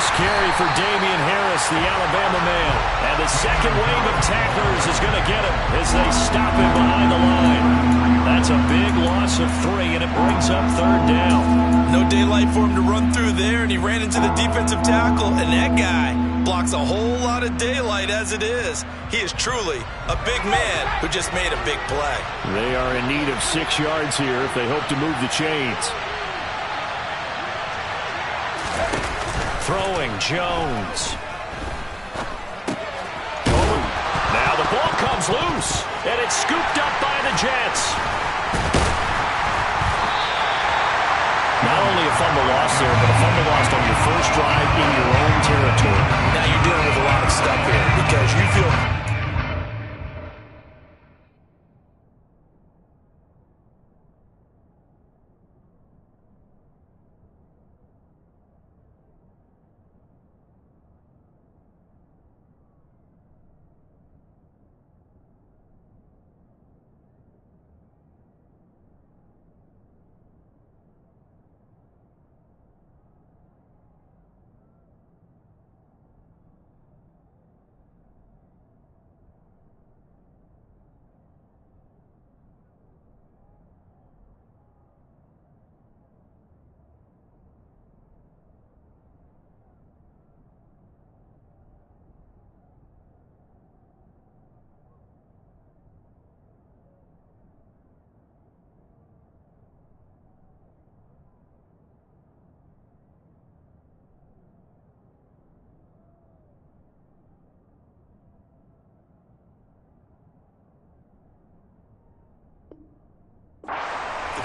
First carry for Damian Harris, the Alabama man. And the second wave of tacklers is going to get him as they stop him behind the line. That's a big loss of 3, and it brings up 3rd down. No daylight for him to run through there, and he ran into the defensive tackle, and that guy blocks a whole lot of daylight as it is. He is truly a big man who just made a big play. They are in need of 6 yards here if they hope to move the chains. Throwing Jones. Now the ball comes loose, and it's scooped up by the Jets. Not only a fumble loss there, but a fumble lost on your first drive in your own territory. Now you're dealing with a lot of stuff here because you feel...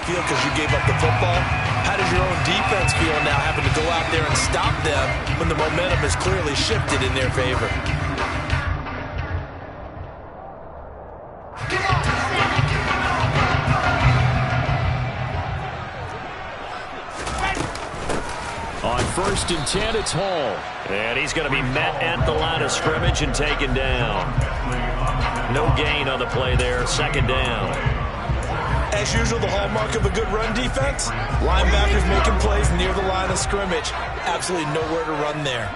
feel because you gave up the football? How does your own defense feel now having to go out there and stop them when the momentum is clearly shifted in their favor? On 1st and 10, it's Hall. And he's going to be met at the line of scrimmage and taken down. No gain on the play there, 2nd down. As usual, the hallmark of a good run defense, linebackers making plays near the line of scrimmage. Absolutely nowhere to run there.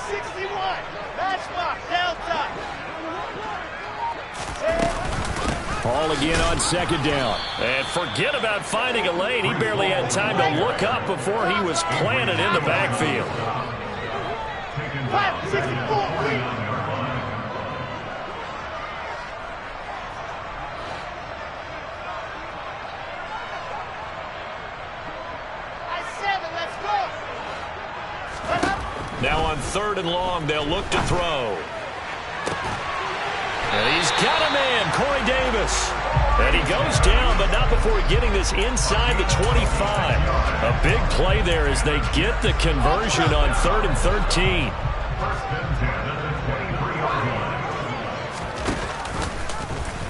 61, matchbox, Delta. Hall again on 2nd down. And forget about finding a lane. He barely had time to look up before he was planted in the backfield. 64, Now on 3rd and long, they'll look to throw. And he's got a man, Corey Davis. And he goes down, but not before getting this inside the 25. A big play there as they get the conversion on 3rd and 13.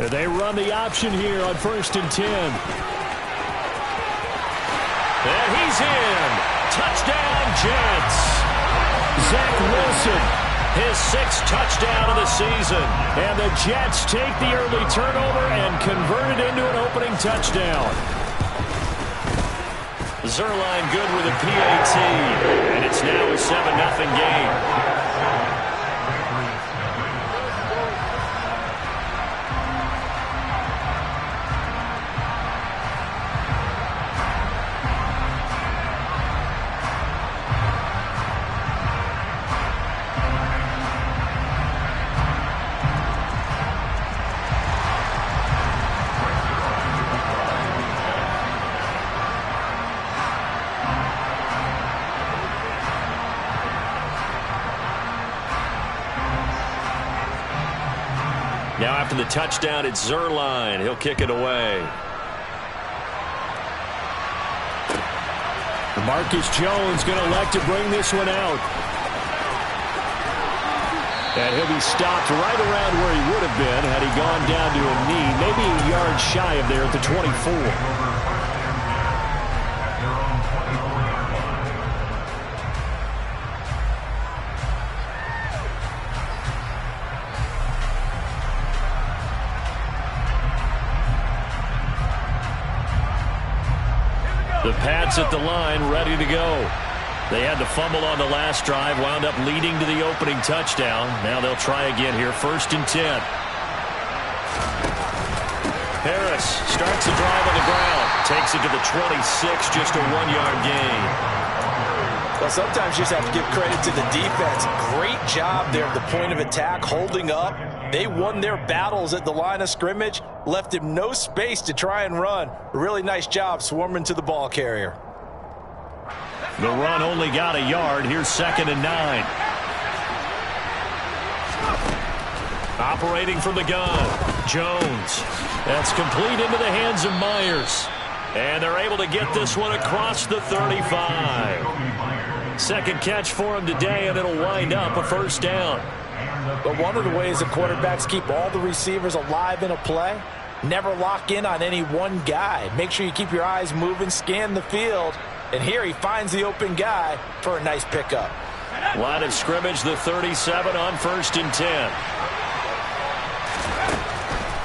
And they run the option here on 1st and 10. And he's in. Touchdown, Jets. Zach Wilson, his 6th touchdown of the season. And the Jets take the early turnover and convert it into an opening touchdown. Zerline good with a PAT. And it's now a 7-0 game. Now after the touchdown, it's Zerline. He'll kick it away. Marcus Jones going to elect to bring this one out. And he'll be stopped right around where he would have been had he gone down to a knee, maybe a yard shy of there at the 24. The Pats at the line, ready to go. They had the fumble on the last drive, wound up leading to the opening touchdown. Now they'll try again here, 1st and 10. Harris starts the drive on the ground, takes it to the 26, just a 1-yard gain. Well, sometimes you just have to give credit to the defense. Great job there at the point of attack, holding up. They won their battles at the line of scrimmage, left him no space to try and run. A really nice job swarming to the ball carrier. The run only got a yard. Here's 2nd and 9. Operating from the gun, Jones. That's complete into the hands of Myers. And they're able to get this one across the 35. Second catch for him today, and it'll wind up a 1st down. But one of the ways the quarterbacks keep all the receivers alive in a play, never lock in on any one guy. Make sure you keep your eyes moving, scan the field. And here he finds the open guy for a nice pickup. Line of scrimmage, the 37 on 1st and 10.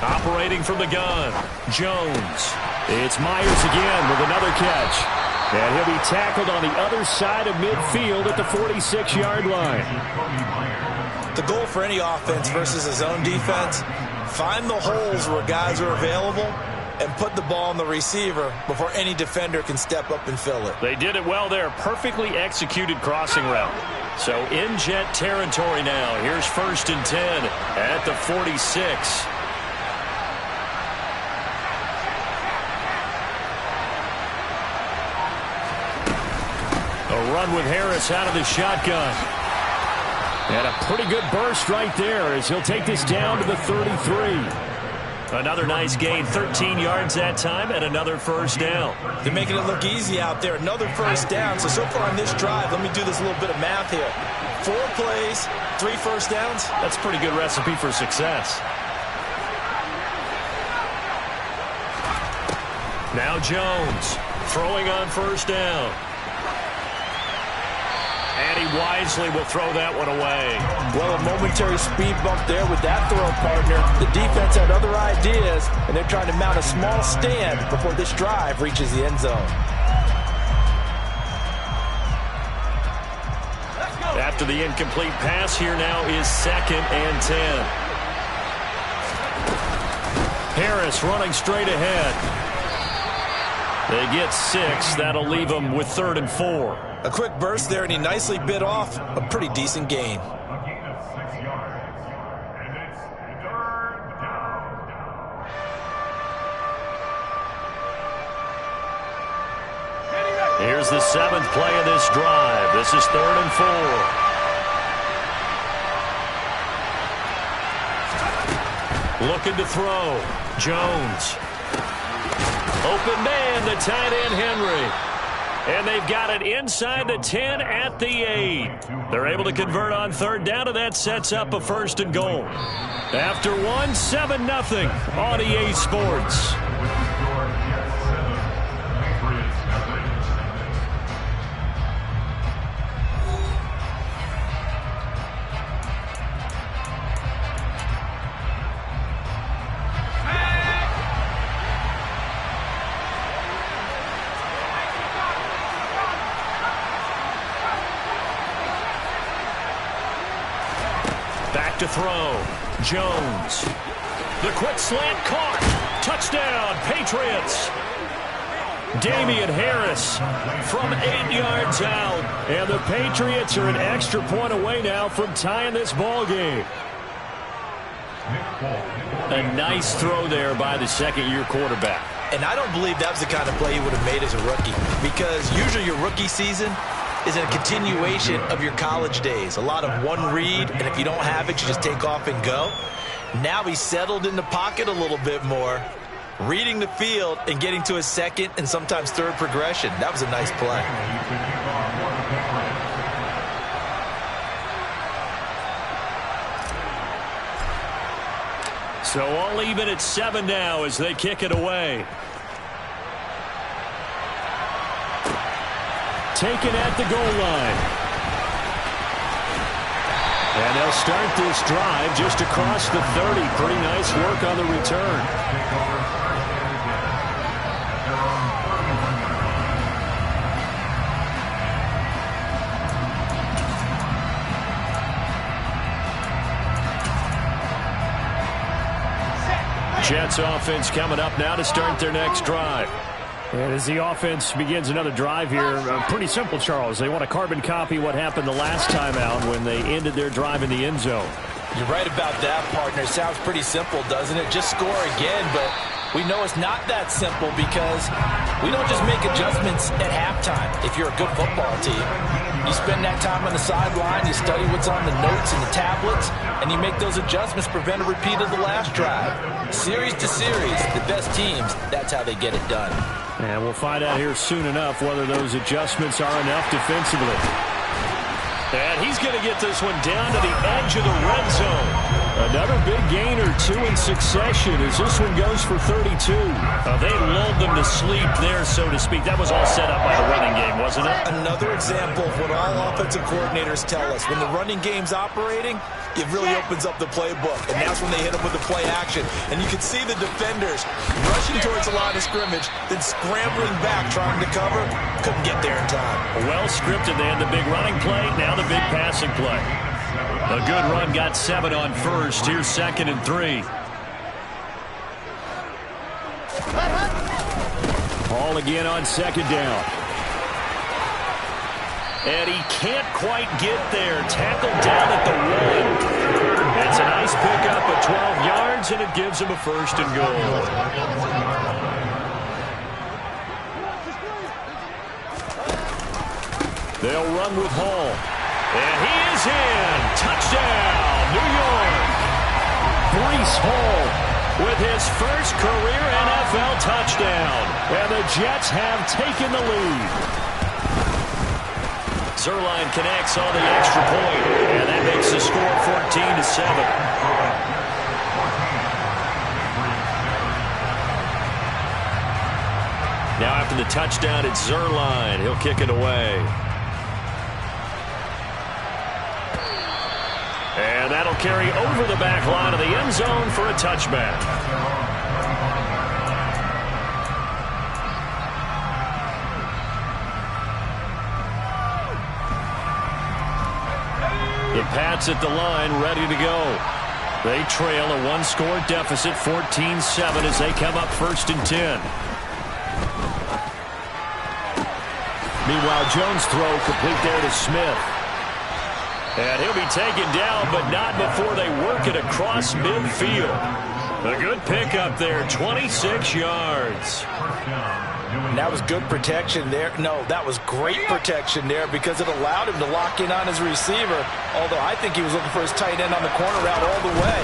Operating from the gun, Jones. It's Myers again with another catch. And he'll be tackled on the other side of midfield at the 46-yard line. The goal for any offense versus his own defense, find the holes where guys are available and put the ball on the receiver before any defender can step up and fill it. They did it well there. Perfectly executed crossing route. So in Jet territory now. Here's 1st and 10 at the 46. A run with Harris out of the shotgun. And a pretty good burst right there as he'll take this down to the 33. Another nice gain, 13 yards that time, and another 1st down. They're making it look easy out there. Another 1st down. So far on this drive, let me do this little bit of math here. 4 plays, 3 1st downs. That's a pretty good recipe for success. Now Jones throwing on 1st down. And he wisely will throw that one away. Well, a momentary speed bump there with that throw, partner. The defense had other ideas, and they're trying to mount a small stand before this drive reaches the end zone. After the incomplete pass, here now is 2nd and 10. Harris running straight ahead. They get 6. That'll leave them with 3rd and 4. A quick burst there, and he nicely bit off a pretty decent gain. Here's the 7th play of this drive. This is 3rd and 4. Looking to throw. Jones. Open man, the tight end Henry. And they've got it inside the 10 at the 8. They're able to convert on 3rd down, and that sets up a 1st and goal. After one, 7-0 on EA Sports. To throw. Jones. The quick slant caught. Touchdown, Patriots. Damian Harris from 8 yards out. And the Patriots are an extra point away now from tying this ball game. A nice throw there by the 2nd-year quarterback. And I don't believe that was the kind of play he would have made as a rookie, because usually your rookie season is a continuation of your college days. A lot of one read, and if you don't have it, you just take off and go. Now he's settled in the pocket a little bit more, reading the field and getting to his 2nd and sometimes 3rd progression. That was a nice play. So all even at 7 now as they kick it away. Taken at the goal line. And they'll start this drive just across the 30. Pretty nice work on the return. Jets offense coming up now to start their next drive. And as the offense begins another drive here, pretty simple, Charles. They want to carbon copy what happened the last time out when they ended their drive in the end zone. You're right about that, partner. Sounds pretty simple, doesn't it? Just score again, but we know it's not that simple because we don't just make adjustments at halftime if you're a good football team. You spend that time on the sideline, you study what's on the notes and the tablets, and you make those adjustments, prevent a repeat of the last drive. Series to series, the best teams, that's how they get it done. And we'll find out here soon enough whether those adjustments are enough defensively. And he's going to get this one down to the edge of the red zone. Another big gain or two in succession as this one goes for 32. They lulled them to sleep there, so to speak. That was all set up by the running game, wasn't it? Another example of what all offensive coordinators tell us. When the running game's operating, it really opens up the playbook. And that's when they hit them with the play action. And you can see the defenders rushing towards the line of scrimmage, then scrambling back, trying to cover. Couldn't get there in time. Well scripted. They had the big running play, now the big passing play. A good run, got 7 on first. Here's 2nd and 3. Ball again on 2nd down. And he can't quite get there. Tackled down at the 1. It's a nice pickup of 12 yards, and it gives him a 1st and goal. They'll run with Hall. And he is in. Touchdown, New York. Breece Hall with his first career NFL touchdown. And the Jets have taken the lead. Zerline connects on the extra point. And that makes the score 14-7. Now after the touchdown, it's Zerline. He'll kick it away. And that'll carry over the back line of the end zone for a touchback. The Pats at the line, ready to go. They trail a one-score deficit, 14-7, as they come up 1st and 10. Meanwhile, Jones' throw complete there to Smith. And he'll be taken down, but not before they work it across midfield. A good pickup there, 26 yards. And that was good protection there. No, that was great protection there because it allowed him to lock in on his receiver, although I think he was looking for his tight end on the corner route all the way.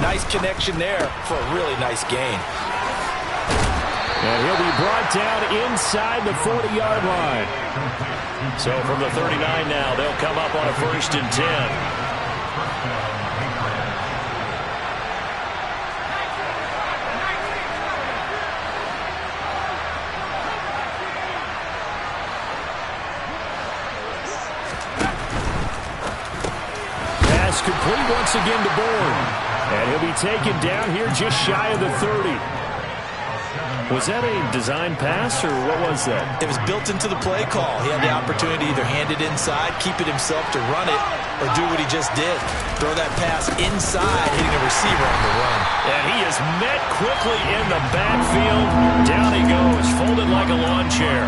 Nice connection there for a really nice gain. And he'll be brought down inside the 40-yard line. So from the 39 now, they'll come up on a 1st and 10. Pass complete once again to Bourne. And he'll be taken down here just shy of the 30. Was that a design pass, or what was that? It was built into the play call. He had the opportunity to either hand it inside, keep it himself to run it, or do what he just did. Throw that pass inside, hitting a receiver on the run. And he is met quickly in the backfield. Down he goes, folded like a lawn chair.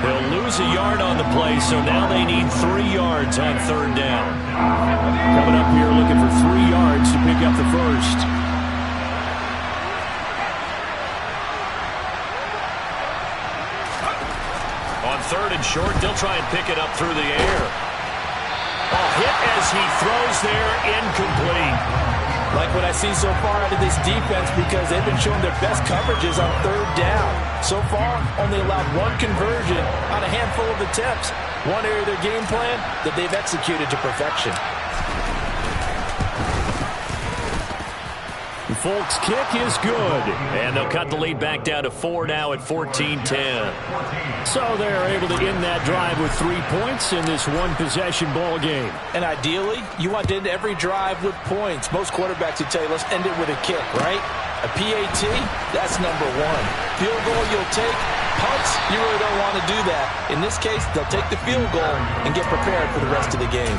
He'll lose a yard on the play, so now they need 3 yards on 3rd down. Coming up here looking for 3 yards to pick up the 1st. On 3rd and short, they'll try and pick it up through the air. A hit as he throws there, incomplete. Like what I've seen so far out of this defense because they've been showing their best coverages on 3rd down. So far, only allowed 1 conversion on a handful of attempts. One area of their game plan that they've executed to perfection. Folk's kick is good, and they'll cut the lead back down to 4 now at 14-10. So they're able to end that drive with 3 points in this one-possession ball game. And ideally, you want to end every drive with points. Most quarterbacks would tell you, let's end it with a kick, right? A PAT, that's number 1. Field goal you'll take. Punts, you really don't want to do that. In this case, they'll take the field goal and get prepared for the rest of the game.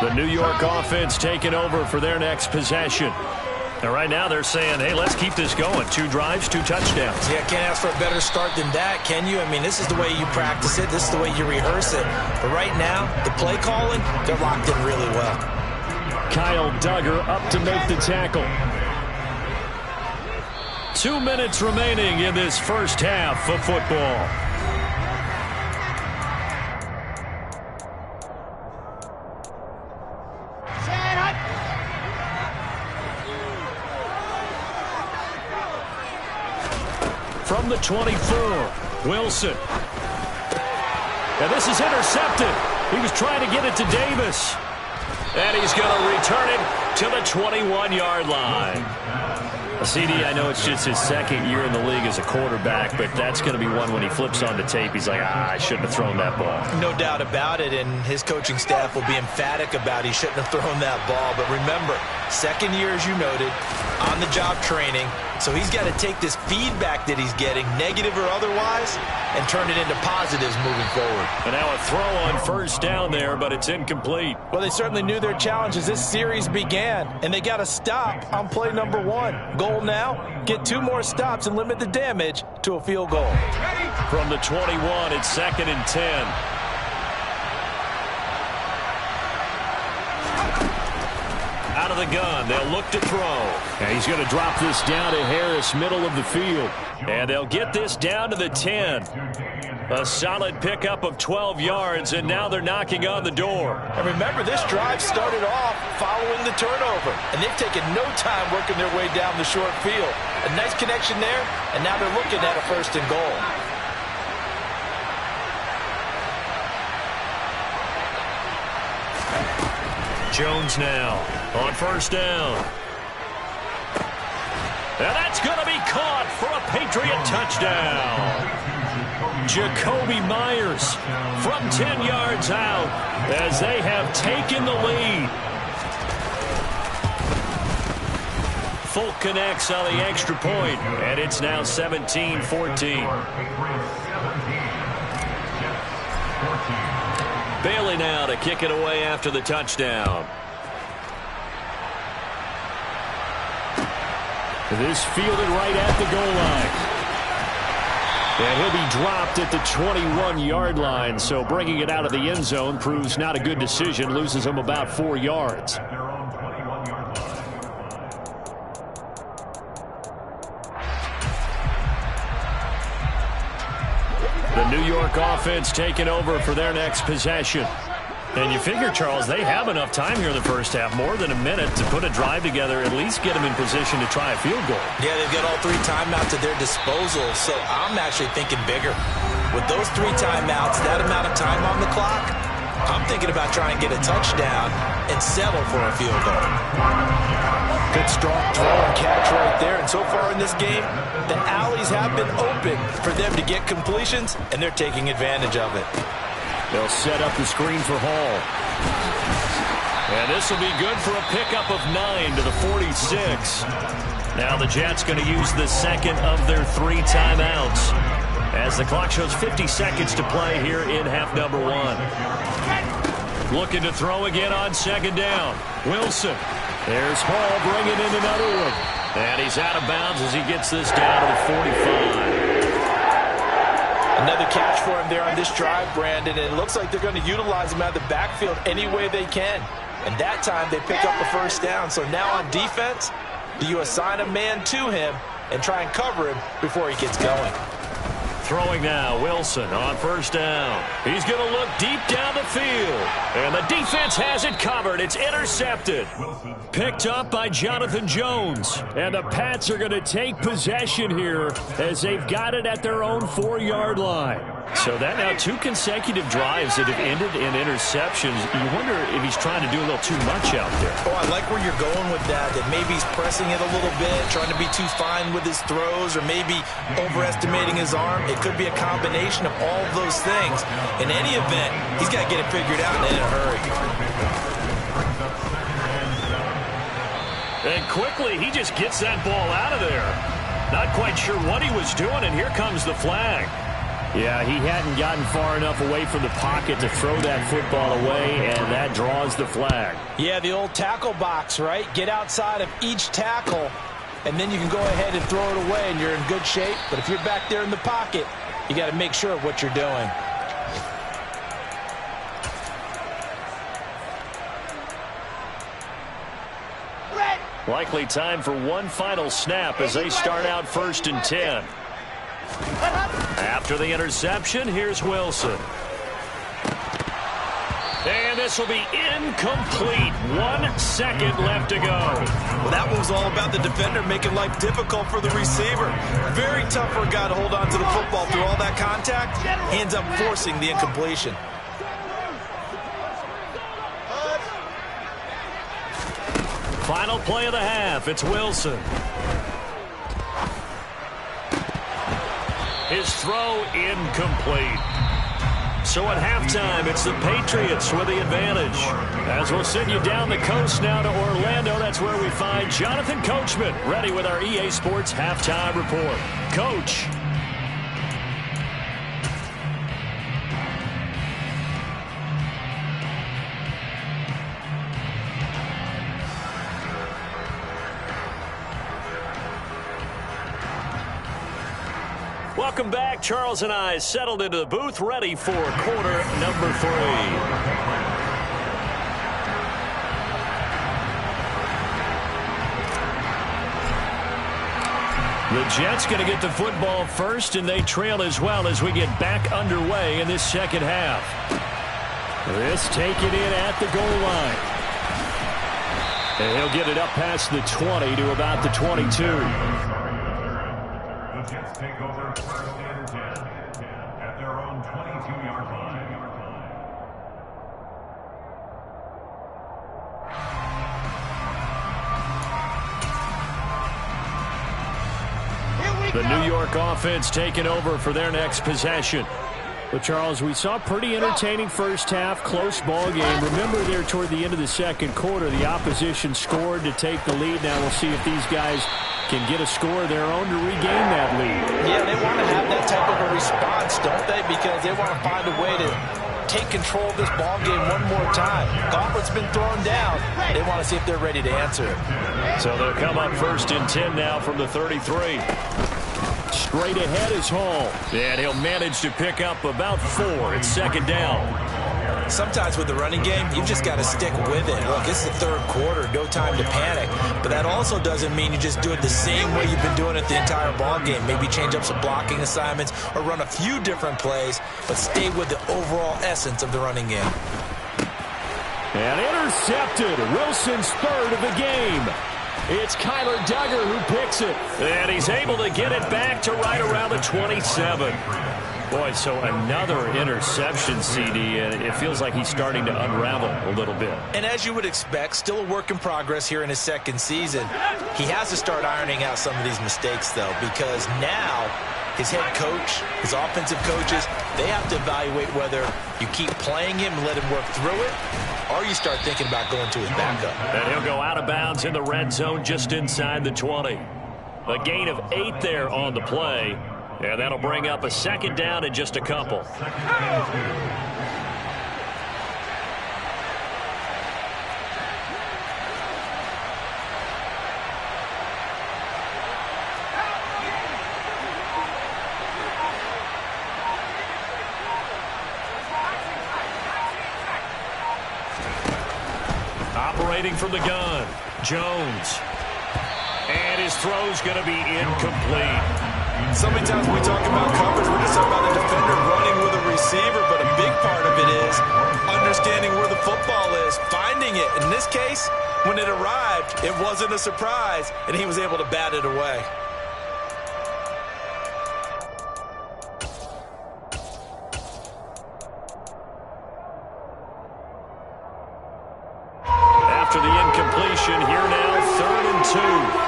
The New York offense taking over for their next possession. And right now they're saying, hey, let's keep this going. 2 drives, 2 touchdowns. Yeah, can't ask for a better start than that, can you? I mean, this is the way you practice it. This is the way you rehearse it. But right now, the play calling, they're locked in really well. Kyle Duggar up to make the tackle. 2 minutes remaining in this first half of football. From the 24, Wilson. And this is intercepted. He was trying to get it to Davis. And he's going to return it to the 21-yard line. CD, I know it's just his second year in the league as a quarterback, but that's going to be one when he flips on the tape. He's like, I shouldn't have thrown that ball. No doubt about it, and his coaching staff will be emphatic about he shouldn't have thrown that ball. But remember, second year, as you noted, on-the-job training. So he's got to take this feedback that he's getting, negative or otherwise, and turn it into positives moving forward. And now a throw on first down there, but it's incomplete. Well, they certainly knew their challenge as this series began, and they got to stop on play number 1. Goal now, get 2 more stops and limit the damage to a field goal. From the 21, it's 2nd and 10. Out of the gun, they'll look to throw. And he's going to drop this down to Harris, middle of the field. And they'll get this down to the 10. A solid pickup of 12 yards, and now they're knocking on the door. And remember, this drive started off following the turnover, and they've taken no time working their way down the short field. A nice connection there, and now they're looking at a 1st and goal. Jones now on first down. And that's going to be caught for a Patriot touchdown. Jacoby Myers from 10 yards out as they have taken the lead. Folk connects on the extra point, and it's now 17-14. Bailey now to kick it away after the touchdown. This fielded right at the goal line. And he'll be dropped at the 21-yard line, so bringing it out of the end zone proves not a good decision, loses him about 4 yards. The New York offense taking over for their next possession. And you figure, Charles, they have enough time here in the first half, more than a minute, to put a drive together, at least get them in position to try a field goal. Yeah, they've got all 3 timeouts at their disposal, so I'm actually thinking bigger. With those 3 timeouts, that amount of time on the clock, I'm thinking about trying to get a touchdown and settle for a field goal. Good strong throw and catch right there, and so far in this game, the alleys have been open for them to get completions, and they're taking advantage of it. They'll set up the screen for Hall. And this will be good for a pickup of 9 to the 46. Now the Jets going to use the second of their 3 timeouts as the clock shows 50 seconds to play here in half number 1. Looking to throw again on 2nd down. Wilson. There's Hall bringing in another one. And he's out of bounds as he gets this down to the 45. Another catch for him there on this drive, Brandon, and it looks like they're going to utilize him out of the backfield any way they can. And that time they pick up the first down. So now on defense, do you assign a man to him and try and cover him before he gets going? Throwing now, Wilson on first down. He's going to look deep down the field. And the defense has it covered. It's intercepted. Picked up by Jonathan Jones. And the Pats are going to take possession here as they've got it at their own 4-yard line. So that now 2 consecutive drives that have ended in interceptions. You wonder if he's trying to do a little too much out there. Oh, I like where you're going with that maybe he's pressing it a little bit, trying to be too fine with his throws, or maybe overestimating his arm. It could be a combination of all of those things. In any event, he's got to get it figured out and in a hurry. And quickly, he just gets that ball out of there. Not quite sure what he was doing, and here comes the flag. Yeah, he hadn't gotten far enough away from the pocket to throw that football away, and that draws the flag. Yeah, the old tackle box, right? Get outside of each tackle, and then you can go ahead and throw it away, and you're in good shape. But if you're back there in the pocket, you got to make sure of what you're doing. Likely time for one final snap as they start out 1st and 10. After the interception, here's Wilson. And this will be incomplete. 1 second left to go. Well, that one was all about the defender making life difficult for the receiver. Very tough for a guy to hold on to the football through all that contact. He ends up forcing the incompletion. Final play of the half. It's Wilson. His throw incomplete. So at halftime, it's the Patriots with the advantage. As we'll send you down the coast now to Orlando, that's where we find Jonathan Coachman, ready with our EA Sports Halftime Report. Coach. Welcome back. Charles and I settled into the booth, ready for quarter number 3. The Jets going to get the football first, and they trail as well as we get back underway in this second half. This taken in at the goal line. And he'll get it up past the 20 to about the 22. Jets take over 1st and 10 at their own 22-yard line. The New York offense taking over for their next possession. But, Charles, we saw a pretty entertaining first half, close ball game. Remember there toward the end of the second quarter, the opposition scored to take the lead. Now we'll see if these guys can get a score of their own to regain that lead. Yeah, they want to have that type of a response, don't they? Because they want to find a way to take control of this ball game one more time. Gauntlet's been thrown down. They want to see if they're ready to answer it. So they'll come up 1st and 10 now from the 33. Straight ahead is Hall. And he'll manage to pick up about 4. It's 2nd down. Sometimes with the running game, you've just got to stick with it. Look, it's the 3rd quarter, no time to panic. But that also doesn't mean you just do it the same way you've been doing it the entire ball game. Maybe change up some blocking assignments or run a few different plays, but stay with the overall essence of the running game. And intercepted. Wilson's 3rd of the game. It's Kyler Duggar who picks it. And he's able to get it back to right around the 27. Boy, so another interception, CD, and it feels like he's starting to unravel a little bit. And as you would expect, still a work in progress here in his 2nd season. He has to start ironing out some of these mistakes, though, because now his head coach, his offensive coaches, they have to evaluate whether you keep playing him and let him work through it, or you start thinking about going to his backup. And he'll go out of bounds in the red zone just inside the 20. A gain of 8 there on the play. And that'll bring up a 2nd down in just a couple. Operating from the gun, Jones. And his throw's going to be incomplete. So many times when we talk about coverage, we're just talking about the defender running with a receiver, but a big part of it is understanding where the football is, finding it. In this case, when it arrived, it wasn't a surprise, and he was able to bat it away. After the incompletion, here now, 3rd and 2.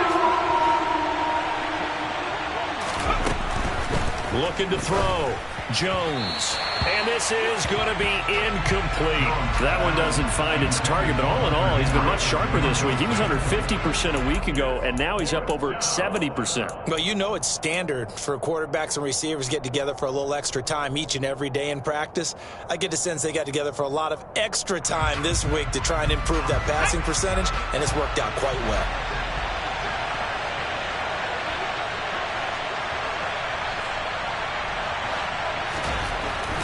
Looking to throw. Jones. And this is going to be incomplete. That one doesn't find its target, but all in all, he's been much sharper this week. He was under 50% a week ago, and now he's up over 70%. Well, you know it's standard for quarterbacks and receivers get together for a little extra time each and every day in practice. I get the sense they got together for a lot of extra time this week to try and improve that passing percentage, and it's worked out quite well.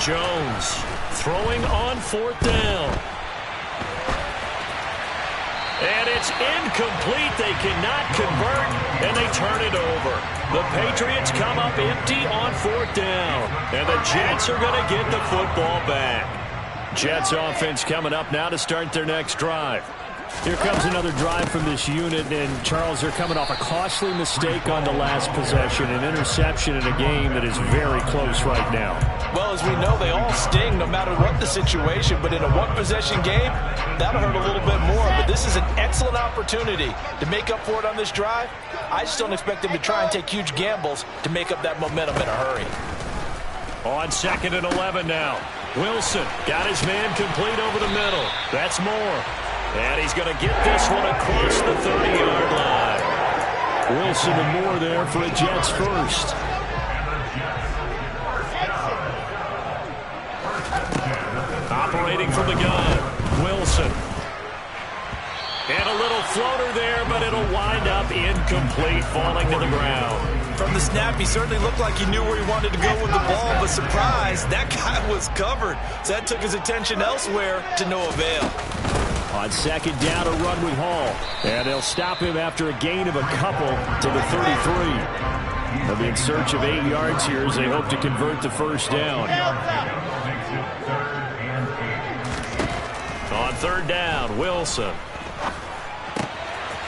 Jones throwing on 4th down. And it's incomplete. They cannot convert, and they turn it over. The Patriots come up empty on 4th down, and the Jets are going to get the football back. Jets offense coming up now to start their next drive. Here comes another drive from this unit, and Charles, they're coming off a costly mistake on the last possession, an interception in a game that is very close right now. Well, as we know, they all sting no matter what the situation, but in a one-possession game, that'll hurt a little bit more. But this is an excellent opportunity to make up for it on this drive. I just don't expect them to try and take huge gambles to make up that momentum in a hurry. On 2nd and 11 now. Wilson got his man complete over the middle. That's Moore. And he's going to get this one across the 30-yard line. Wilson and Moore there for a Jets first. Operating from the gun, Wilson. And a little floater there, but it'll wind up incomplete, falling to the ground. From the snap, he certainly looked like he knew where he wanted to go with the ball, but surprise, that guy was covered. So that took his attention elsewhere to no avail. On 2nd down, a run with Hall. And they'll stop him after a gain of a couple to the 33. They'll be in search of 8 yards here as they hope to convert the first down. On 3rd down, Wilson.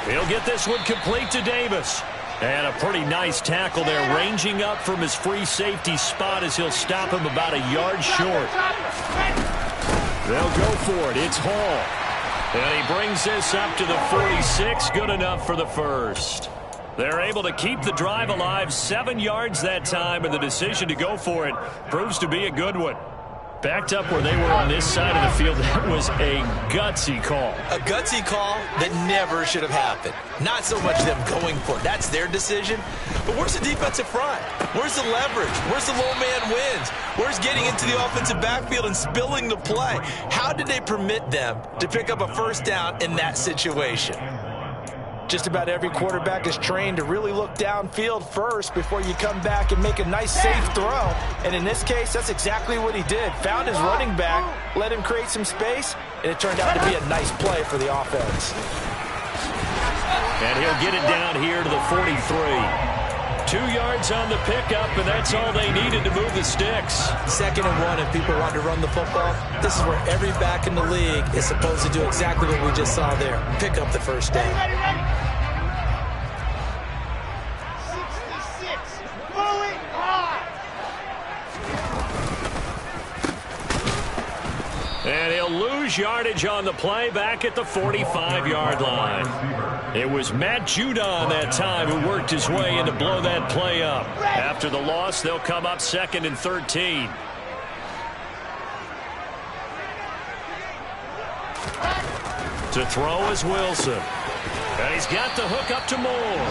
He'll get this one complete to Davis. And a pretty nice tackle there, ranging up from his free safety spot as he'll stop him about a yard short. They'll go for it. It's Hall. And he brings this up to the 46, good enough for the first. They're able to keep the drive alive, 7 yards that time, and the decision to go for it proves to be a good one. Backed up where they were on this side of the field, that was a gutsy call. A gutsy call that never should have happened. Not so much them going for it. That's their decision. But where's the defensive front? Where's the leverage? Where's the low man wins? Where's getting into the offensive backfield and spilling the play? How did they permit them to pick up a first down in that situation? Just about every quarterback is trained to really look downfield first before you come back and make a nice, safe throw. And in this case, that's exactly what he did. Found his running back, let him create some space, and it turned out to be a nice play for the offense. And he'll get it down here to the 43. 2 yards on the pickup, and that's all they needed to move the sticks. 2nd and 1, if people want to run the football, this is where every back in the league is supposed to do exactly what we just saw there. Pick up the first down. 66. Fully high. And he'll lose yardage on the play back at the 45-yard line. It was Matt Judon that time who worked his way in to blow that play up. After the loss, they'll come up 2nd and 13. To throw is Wilson. And he's got the hook up to Moore.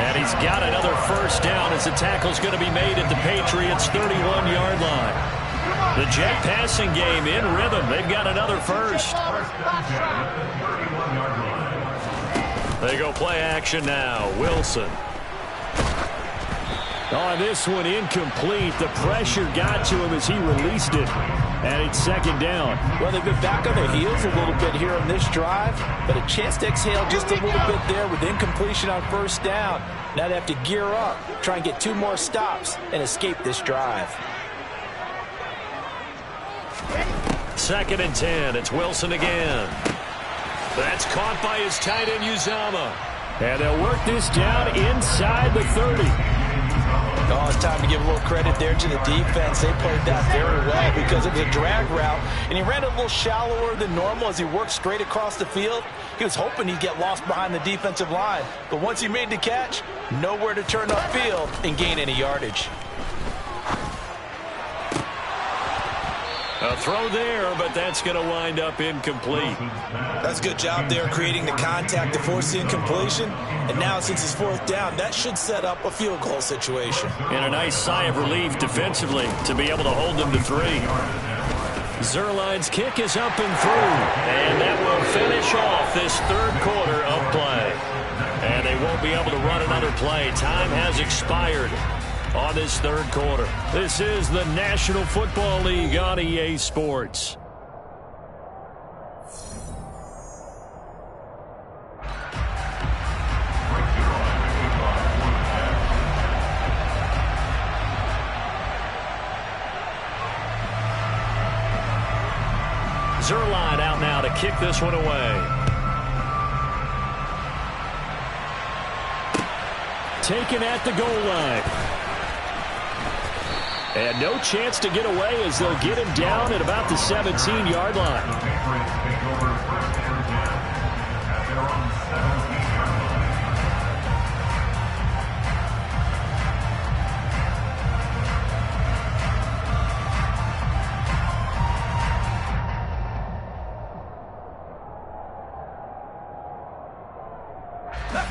And he's got another first down as the tackle's going to be made at the Patriots' 31-yard line. The Jet passing game in rhythm. They've got another first. They go play action now. Wilson. On this one, incomplete. The pressure got to him as he released it. And it's 2nd down. Well, they've been back on their heels a little bit here on this drive, but a chance to exhale just a little bit there with incompletion on first down. Now they have to gear up, try and get 2 more stops, and escape this drive. 2nd and 10. It's Wilson again. That's caught by his tight end, Uzama. And they'll work this down inside the 30. Oh, it's time to give a little credit there to the defense. They played that very well because it was a drag route, and he ran a little shallower than normal as he worked straight across the field. He was hoping he'd get lost behind the defensive line, but once he made the catch, nowhere to turn upfield and gain any yardage. A throw there, but that's going to wind up incomplete. That's a good job there creating the contact to force the incompletion. And now since it's fourth down, that should set up a field goal situation. And a nice sigh of relief defensively to be able to hold them to 3. Zerline's kick is up and through. And that will finish off this third quarter of play. And they won't be able to run another play. Time has expired on this third quarter. This is the National Football League on EA Sports. Zerline out now to kick this one away. Taken at the goal line. And no chance to get away as they'll get him down at about the 17-yard line. The Patriots take over first and 10 at their own 17-yard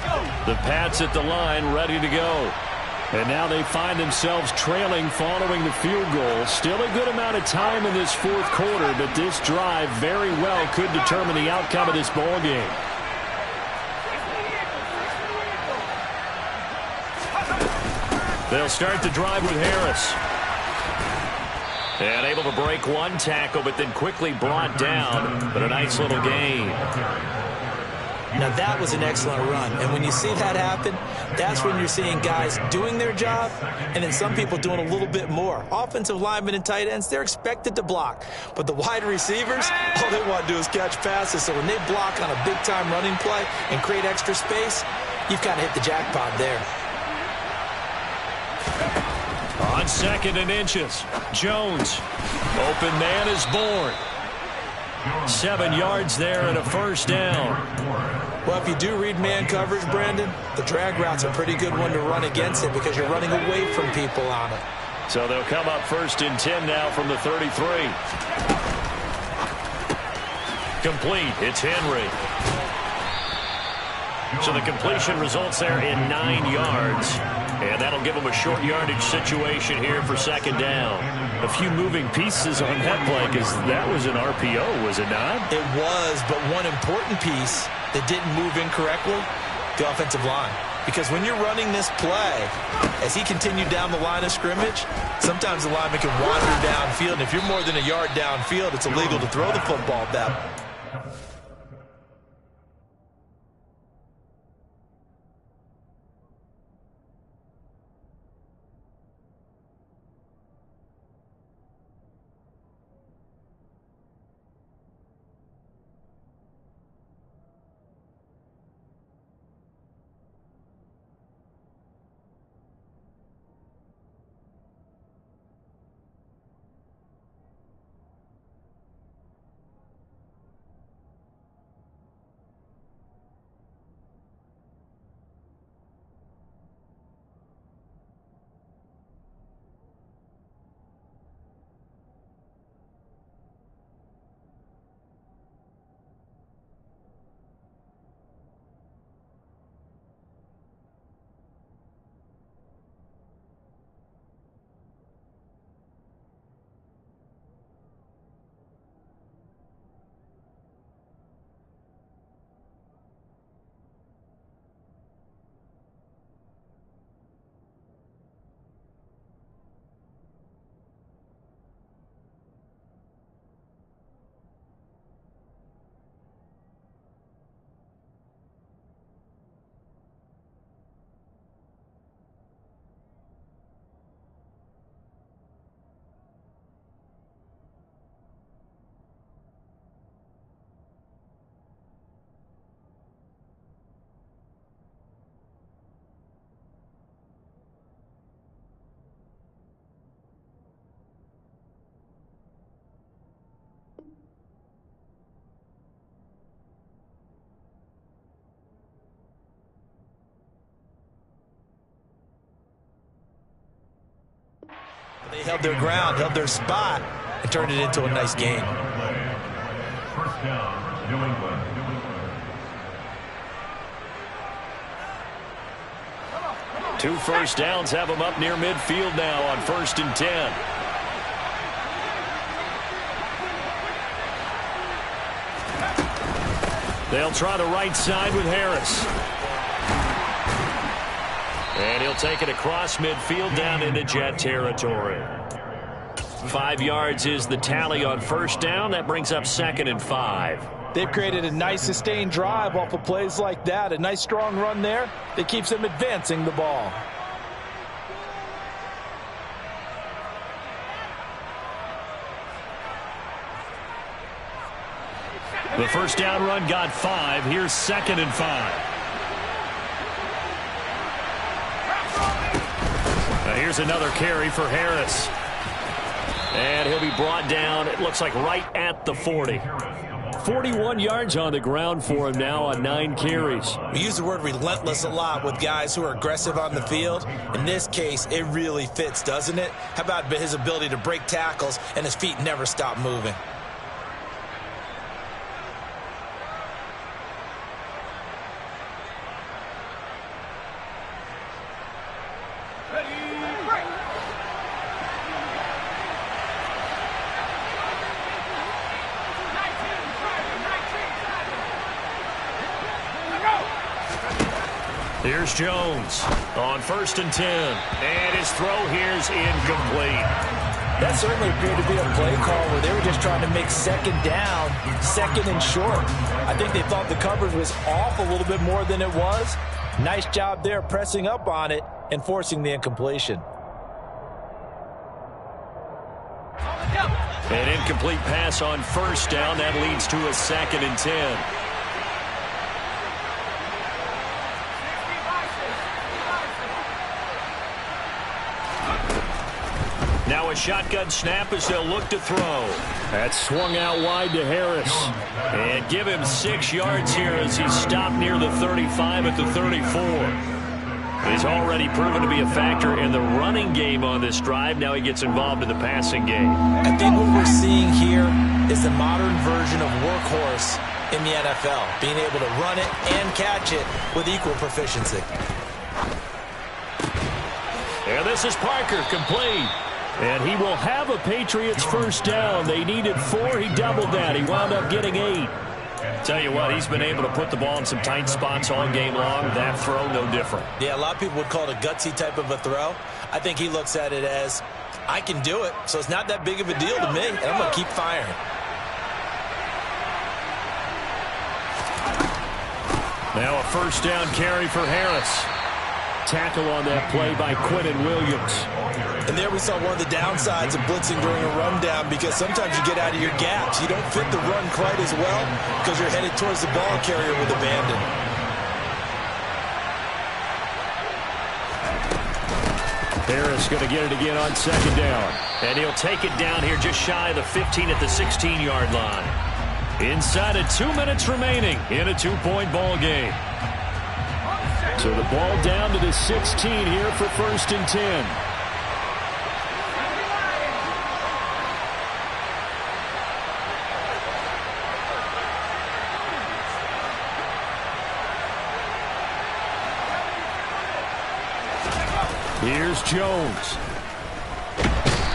line. The Pats at the line, ready to go. And now they find themselves trailing following the field goal. Still a good amount of time in this fourth quarter, but this drive very well could determine the outcome of this ball game. They'll start the drive with Harris. And able to break one tackle, but then quickly brought down. But a nice little gain. Now that was an excellent run, and when you see that happen, that's when you're seeing guys doing their job and then some people doing a little bit more. Offensive linemen and tight ends, they're expected to block, but the wide receivers, all they want to do is catch passes. So when they block on a big-time running play and create extra space, you've got to hit the jackpot there. On 2nd and inches, Jones. Open man is born. 7 yards there and a first down. Well, if you do read man coverage, Brandon, the drag route's a pretty good one to run against it because you're running away from people on it. So they'll come up 1st and 10 now from the 33. Complete. It's Henry. So the completion results there in 9 yards. And that'll give them a short yardage situation here for 2nd down. A few moving pieces on that play because that was an RPO, was it not? It was, but one important piece that didn't move incorrectly, the offensive line. Because when you're running this play, as he continued down the line of scrimmage, sometimes the lineman can wander downfield. And if you're more than a yard downfield, it's illegal to throw the football at that. They held their ground, held their spot, and turned it into a nice gain. First down, New England. 2 first downs have them up near midfield now on 1st and 10. They'll try the right side with Harris. And he'll take it across midfield down into Jet territory. 5 yards is the tally on 1st down. That brings up 2nd and 5. They've created a nice sustained drive off of plays like that. A nice strong run there that keeps them advancing the ball. The 1st down run got 5. Here's 2nd and 5. Now here's another carry for Harris. And he'll be brought down, it looks like right at the 40. 41 yards on the ground for him now on 9 carries. We use the word relentless a lot with guys who are aggressive on the field. In this case, it really fits, doesn't it? How about his ability to break tackles and his feet never stop moving? Here's Jones on 1st and 10. And his throw here's incomplete. That certainly appeared to be a play call where they were just trying to make 2nd down, 2nd and short. I think they thought the coverage was off a little bit more than it was. Nice job there pressing up on it and forcing the incompletion. An incomplete pass on 1st down. That leads to a 2nd and 10. Now a shotgun snap as they'll look to throw. That's swung out wide to Harris. And give him 6 yards here as he's stopped near the 35 at the 34. He's already proven to be a factor in the running game on this drive. Now he gets involved in the passing game. I think what we're seeing here is the modern version of workhorse in the NFL, being able to run it and catch it with equal proficiency. And this is Parker, complete. And he will have a Patriots 1st down. They needed 4. He doubled that. He wound up getting 8. Tell you what, he's been able to put the ball in some tight spots all game long. That throw, no different. Yeah, a lot of people would call it a gutsy type of a throw. I think he looks at it as, I can do it, so it's not that big of a deal to me, and I'm going to keep firing. Now a 1st down carry for Harris. Tackle on that play by Quinton Williams. And there we saw one of the downsides of blitzing during a rundown, because sometimes you get out of your gaps. You don't fit the run quite as well because you're headed towards the ball carrier with abandon. Harris going to get it again on 2nd down. And he'll take it down here just shy of the 15 at the 16-yard line. Inside of 2 minutes remaining in a 2-point ball game. So the ball down to the 16 here for 1st and 10. Here's Jones.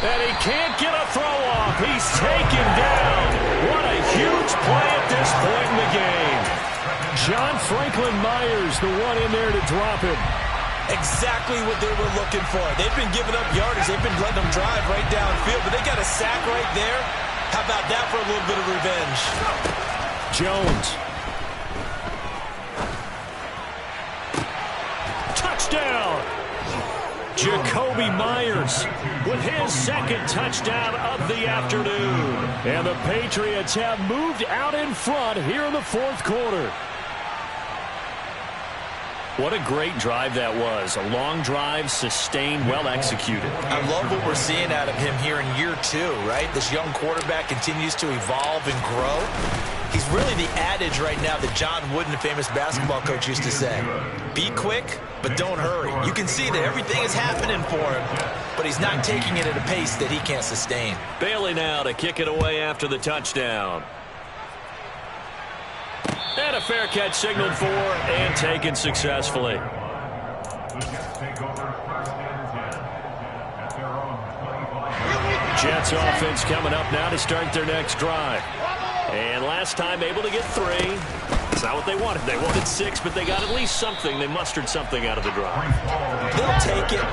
And he can't get a throw off. He's taken down. What a huge play at this point in the game. John Franklin Myers, the one in there to drop him. Exactly what they were looking for. They've been giving up yardage. They've been letting them drive right downfield, but they got a sack right there. How about that for a little bit of revenge? Jones. Touchdown. Jacoby Myers with his 2nd touchdown of the afternoon. And the Patriots have moved out in front here in the 4th quarter. What a great drive that was. A long drive, sustained, well executed. I love what we're seeing out of him here in year 2, right? This young quarterback continues to evolve and grow. He's really the adage right now that John Wooden, the famous basketball coach, used to say. Be quick, but don't hurry. You can see that everything is happening for him. but he's not taking it at a pace that he can't sustain. Bailey now to kick it away after the touchdown. And a fair catch signaled for and taken successfully. The Jets take over 1st and 10 at their own 25. Jets offense coming up now to start their next drive. And last time able to get 3. It's not what they wanted. They wanted 6, but they got at least something. They mustered something out of the drive. They'll take it.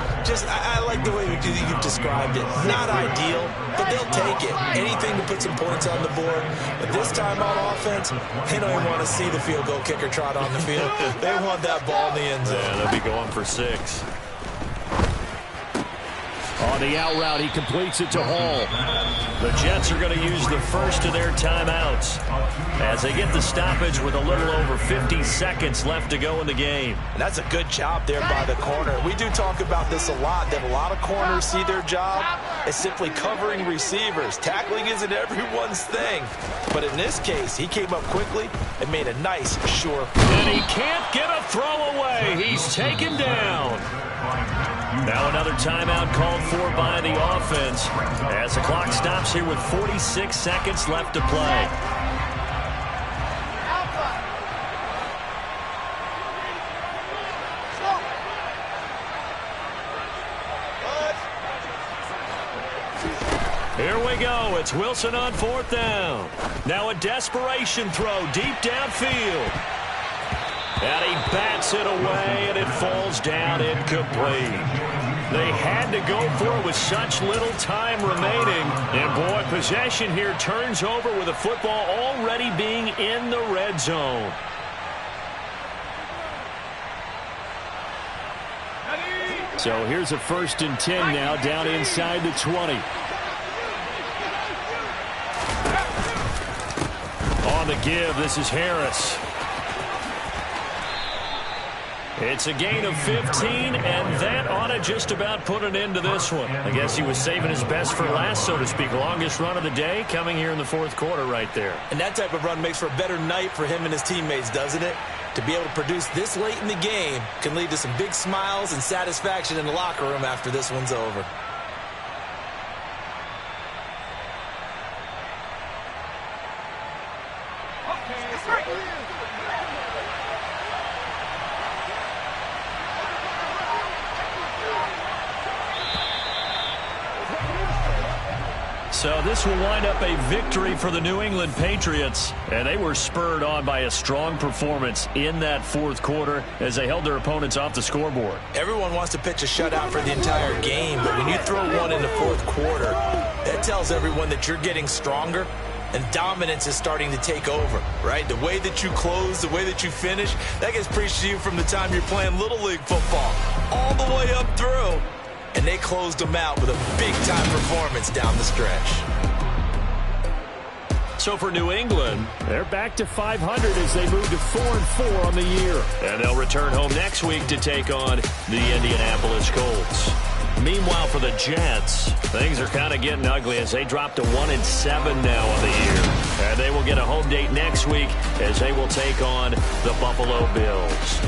I like the way you've described it. Not ideal, but they'll take it. Anything to put some points on the board. But this time on offense, they don't even want to see the field goal kicker trot on the field. They want that ball in the end zone. Yeah, they'll be going for 6. On the out route, he completes it to Hall. The Jets are going to use the first of their timeouts as they get the stoppage with a little over 50 seconds left to go in the game. And that's a good job there by the corner. We do talk about this a lot, that a lot of corners see their job as simply covering receivers. Tackling isn't everyone's thing. But in this case, he came up quickly and made a nice, sure. And he can't get a throw away. He's taken down. Now another timeout called for by the offense as the clock stops here with 46 seconds left to play. Here we go. It's Wilson on 4th down. Now a desperation throw deep downfield. And he bats it away, and it falls down incomplete. They had to go for it with such little time remaining. And, boy, possession here turns over with the football already being in the red zone. So here's a 1st and 10 now down inside the 20. On the give, this is Harris. It's a gain of 15, and that ought to just about put an end to this one. I guess he was saving his best for last, so to speak. Longest run of the day coming here in the 4th quarter right there. And that type of run makes for a better night for him and his teammates, doesn't it? To be able to produce this late in the game can lead to some big smiles and satisfaction in the locker room after this one's over. So this will wind up a victory for the New England Patriots, and they were spurred on by a strong performance in that 4th quarter as they held their opponents off the scoreboard. Everyone wants to pitch a shutout for the entire game, but when you throw one in the 4th quarter, that tells everyone that you're getting stronger and dominance is starting to take over, right? The way that you close, the way that you finish, that gets preached to you from the time you're playing Little League football all the way up through. And they closed them out with a big-time performance down the stretch. So for New England, they're back to 500 as they move to 4-4 on the year. And they'll return home next week to take on the Indianapolis Colts. Meanwhile, for the Jets, things are kind of getting ugly as they drop to 1-7 now on the year. And they will get a home date next week as they will take on the Buffalo Bills.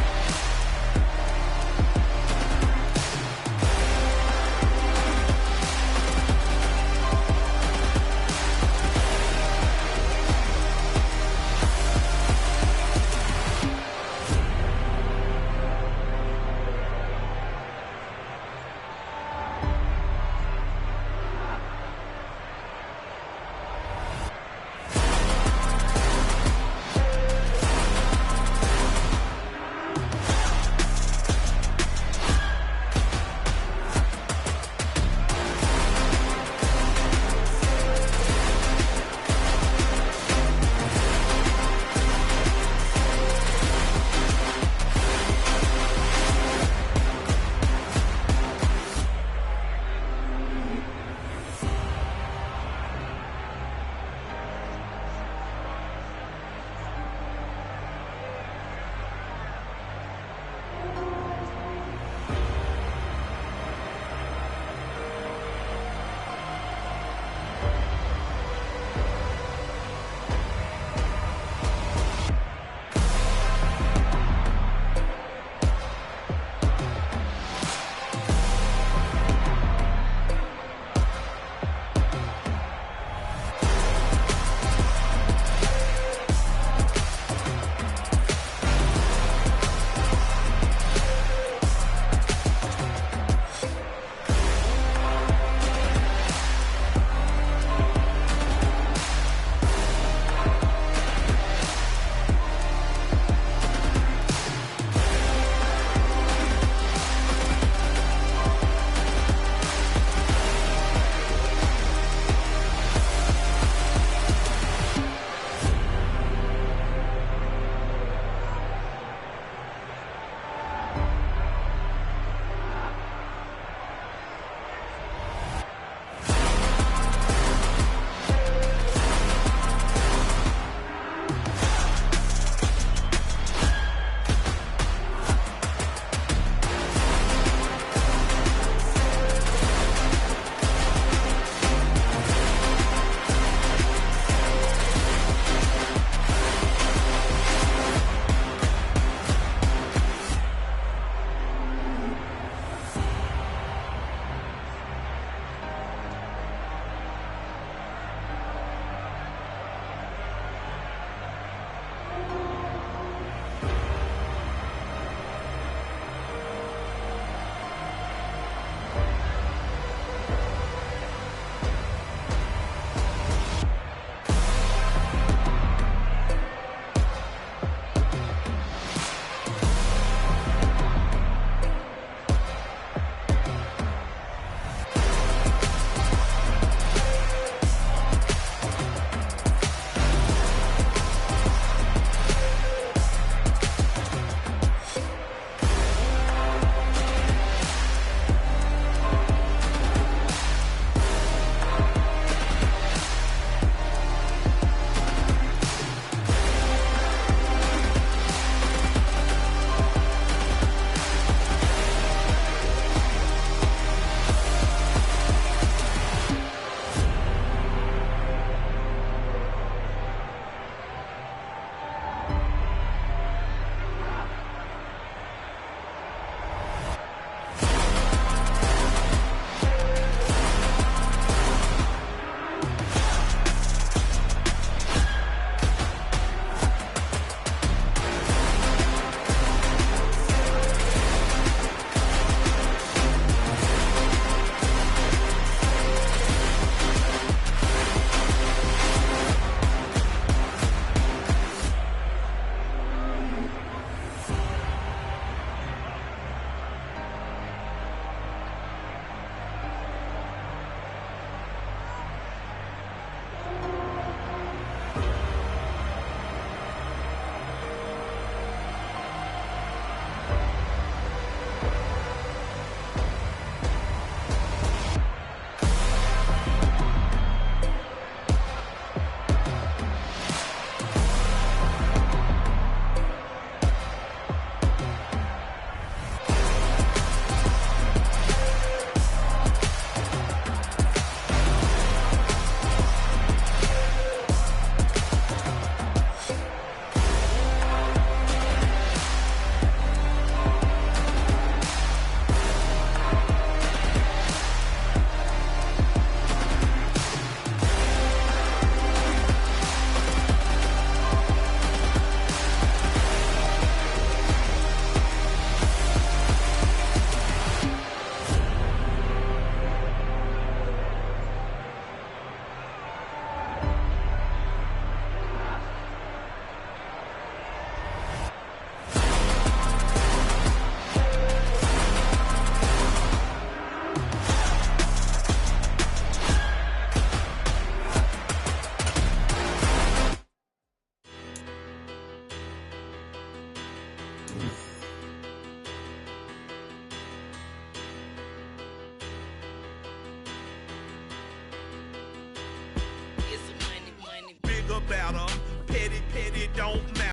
matter. Petty, don't matter.